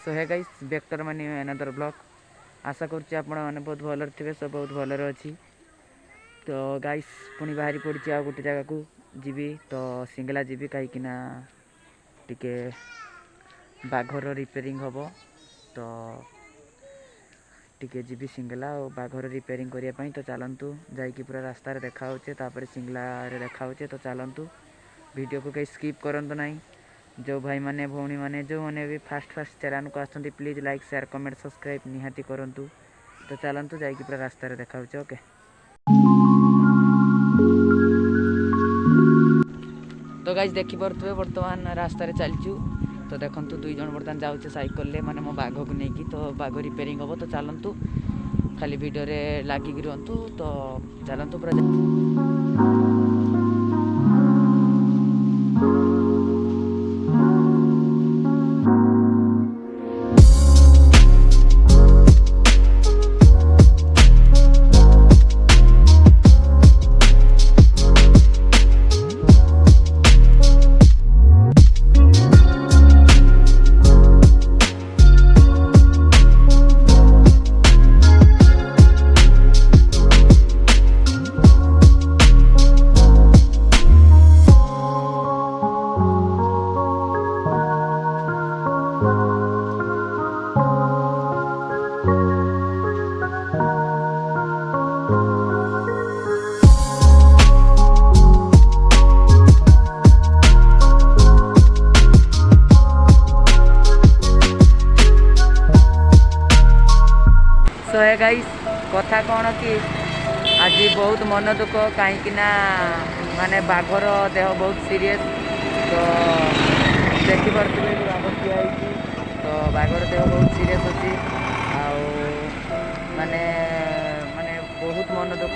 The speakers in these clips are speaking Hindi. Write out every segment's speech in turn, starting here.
So hi guys back to my another blog. आशा करुच्ची आपण मैंने बहुत भलर थे, सब बहुत भलर अच्छी। तो गाइस पुणी बाहरी पड़ी आ गोटे जगह को जीवी, तो सिंगला जीवी कहीं टिके बाघर रिपेयरिंग हम, तो टिके जीवी सिंगला और बाघर रिपेयरिंग करने। तो चलतु जाकि पूरा रास्तार देखा सिंगला देखा। तो चलतु वीडियो को कहीं स्किप करंतु नहीं। जो भाई माने भौणी माने जो मैंने भी फास्ट चैनल को आसती please like share comment subscribe निहाती करंतु। तो चलतु जाकि पूरा रास्तार देखा। ओके तो गाइस देखी पारे बर्तमान रास्तार चलचु। तो देखंतु दुई जन बर्तमान जाऊे साइकल माने मो बाघ को लेकिन। तो बाघ रिपेयरिंग हम। तो चलतु खाली वीडियो रे लागिक रुहतु। तो चलतु पूरा सो है गाइस कथा कौन कि आज बहुत मन दुख कहीं माने बाघर देह बहुत सीरियस। तो देखी पारे बाघ ठिया। तो बाघर देह बहुत सीरियस अच्छी माने माने बहुत मन दुख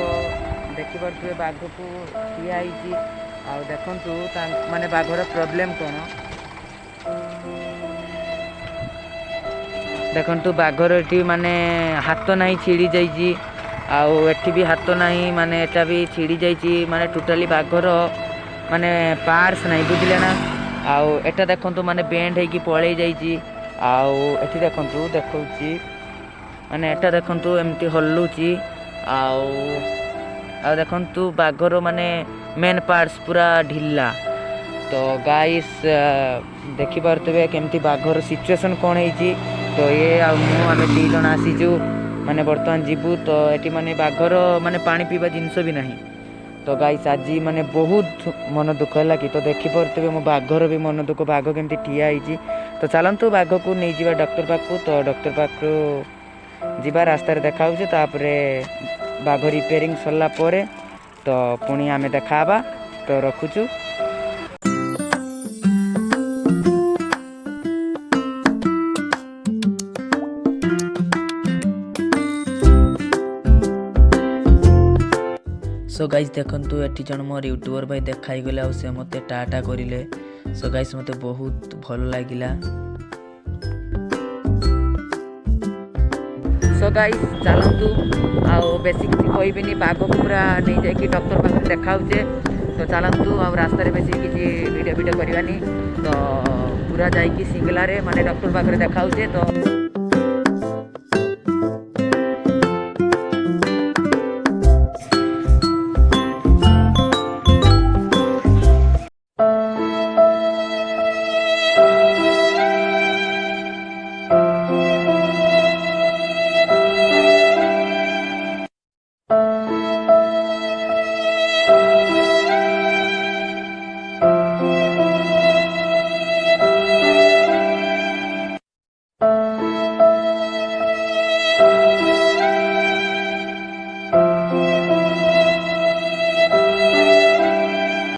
देखी पारे बाघ को ठिया। देखु माने बाघर प्रॉब्लम कौन देखु। बाघर ये माने हाथ नहीं छिड़ी जाइए, एठी भी हाथ नहीं माने एटा भी छिड़ी जाइए, माने टोटाली बाघर माने पार्ट्स नहीं बुझले ना। एटा देखु माने बेंड होगी पलि जाइए। एठी देखु देखौची माने एटा देखु एमती हल्लुची। देखु बाघर माने मेन पार्ट्स पूरा ढिला। तो गाइस देखी पारे केमती बाघर सिचुएशन कौन है। तो ये आम दी जन आसीचु माने बर्तमान जीवु। तो ये माने बाघर माने पानी पीवा जिनस भी नहीं। तो गाइस आज माने बहुत मन दुख है कि। तो देखी पारे मो बाघर भी मन दुख बाघ केमती ठिया होती। तो चलतु बाघ को नहीं जा डॉक्टर पाखु। तो डॉक्टर पाखु जीवा रास्तार देखा। बाघ रिपेयरिंग सरला परे तो पुणी आमे देखा। तो रखुचु। सो गाइस देखंतु एटी जन मोर यूट्यूबर भाई देखाई गले से मते टाटा करिले। सो गाइस मते बहुत भल लागिला। सो गाइस चलतु बेसी किसी कहबिनी बाघ को पूरा नहीं जाकि डॉक्टर पाखे देखाऊे। तो चलतु रास्तार बेसी किसी वीडियो करवानी। तो पूरा जाकि सिंगला रे माने डॉक्टर पाखे देखाऊे। तो